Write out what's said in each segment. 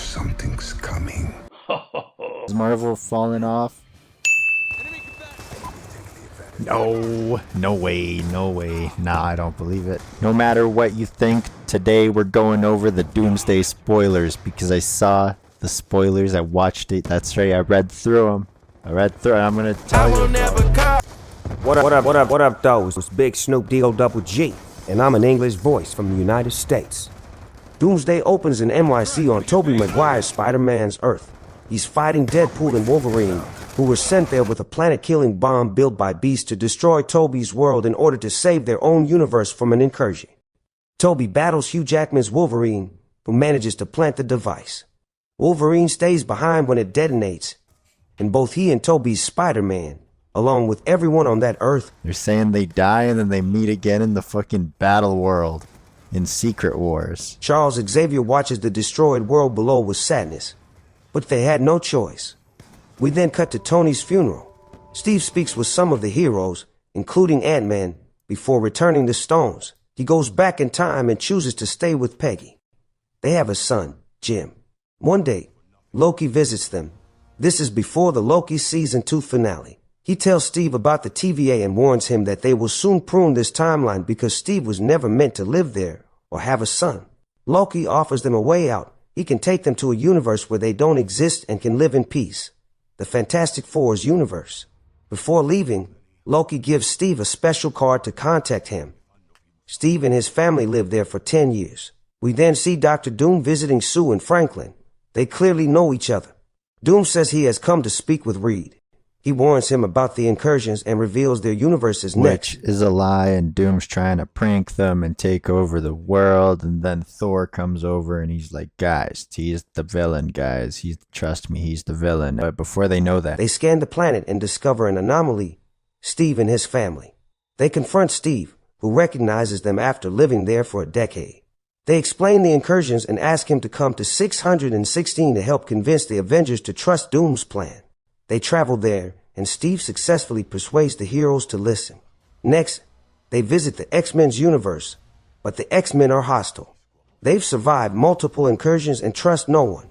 Something's coming. Is Marvel falling off? No way, no way. Nah, I don't believe it. No matter what you think, today we're going over the Doomsday spoilers because I saw the spoilers, I watched it. That's right, I read through them. I'm gonna tell you. What up, though? It's Big Snoop D-O-double-G, and I'm an English voice from the United States. Doomsday opens in NYC on Tobey Maguire's Spider-Man's Earth. He's fighting Deadpool and Wolverine, who were sent there with a planet-killing bomb built by Beast to destroy Tobey's world in order to save their own universe from an incursion. Tobey battles Hugh Jackman's Wolverine, who manages to plant the device. Wolverine stays behind when it detonates, and both he and Tobey's Spider-Man, along with everyone on that Earth. They're saying they die and then they meet again in the fucking battle world, in Secret Wars. Charles Xavier watches the destroyed world below with sadness, but they had no choice. We then cut to Tony's funeral. Steve speaks with some of the heroes, including Ant-Man, before returning the stones. He goes back in time and chooses to stay with Peggy. They have a son, Jim. One day, Loki visits them. This is before the Loki Season 2 finale. He tells Steve about the TVA and warns him that they will soon prune this timeline because Steve was never meant to live there or have a son. Loki offers them a way out. He can take them to a universe where they don't exist and can live in peace. The Fantastic Four's universe. Before leaving, Loki gives Steve a special card to contact him. Steve and his family live there for 10 years. We then see Dr. Doom visiting Sue and Franklin. They clearly know each other. Doom says he has come to speak with Reed. He warns him about the incursions and reveals their universe's next. Which is a lie, and Doom's trying to prank them and take over the world, and then Thor comes over and he's like, guys, he's the villain, guys. Trust me, he's the villain. But before they know that, they scan the planet and discover an anomaly, Steve and his family. They confront Steve, who recognizes them after living there for a decade. They explain the incursions and ask him to come to 616 to help convince the Avengers to trust Doom's plan. They travel there, and Steve successfully persuades the heroes to listen. Next, they visit the X-Men's universe, but the X-Men are hostile. They've survived multiple incursions and trust no one.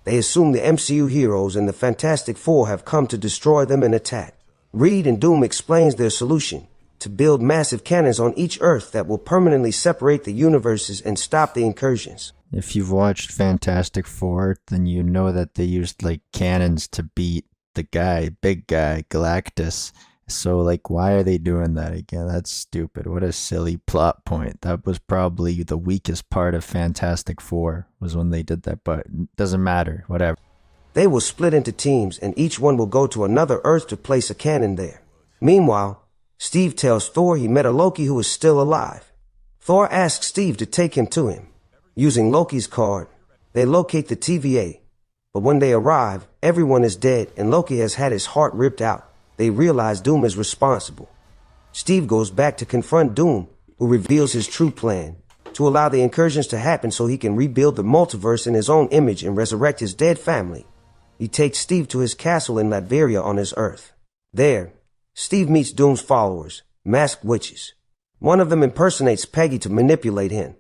They assume the MCU heroes and the Fantastic Four have come to destroy them and attack. Reed and Doom explains their solution, to build massive cannons on each Earth that will permanently separate the universes and stop the incursions. If you've watched Fantastic Four, then you know that they used like cannons to beat the big guy, Galactus. So like, why are they doing that again? That's stupid. What a silly plot point. That was probably the weakest part of Fantastic Four, was when they did that, but it doesn't matter, whatever. They will split into teams and each one will go to another Earth to place a cannon there. Meanwhile, Steve tells Thor he met a Loki who is still alive. Thor asks Steve to take him to him. Using Loki's card, they locate the TVA. But when they arrive, everyone is dead and Loki has had his heart ripped out. They realize Doom is responsible. Steve goes back to confront Doom, who reveals his true plan, to allow the incursions to happen so he can rebuild the multiverse in his own image and resurrect his dead family. He takes Steve to his castle in Latveria on his Earth. There, Steve meets Doom's followers, masked witches. One of them impersonates Peggy to manipulate him.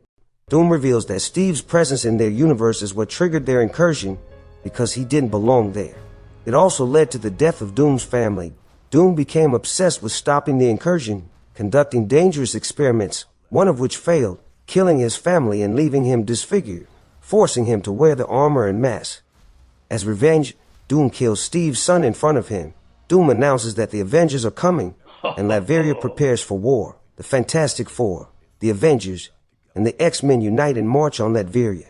Doom reveals that Steve's presence in their universe is what triggered their incursion because he didn't belong there. It also led to the death of Doom's family. Doom became obsessed with stopping the incursion, conducting dangerous experiments, one of which failed, killing his family and leaving him disfigured, forcing him to wear the armor and mask. As revenge, Doom kills Steve's son in front of him. Doom announces that the Avengers are coming, and Latveria prepares for war. The Fantastic Four, the Avengers, and the X-Men unite and march on Latveria.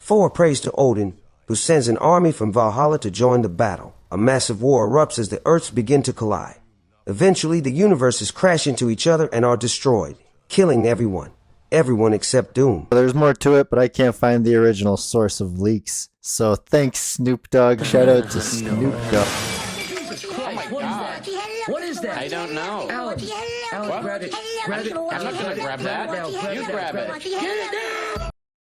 Thor prays to Odin, who sends an army from Valhalla to join the battle. A massive war erupts as the Earths begin to collide. Eventually, the universes crash into each other and are destroyed, killing everyone. Everyone except Doom. There's more to it, but I can't find the original source of leaks. So thanks, Snoop Dogg. Shout out to Snoop Dogg. What is that? I don't know. Alan, grab it. Grab it. I'm not gonna grab that. You grab it. Get it now!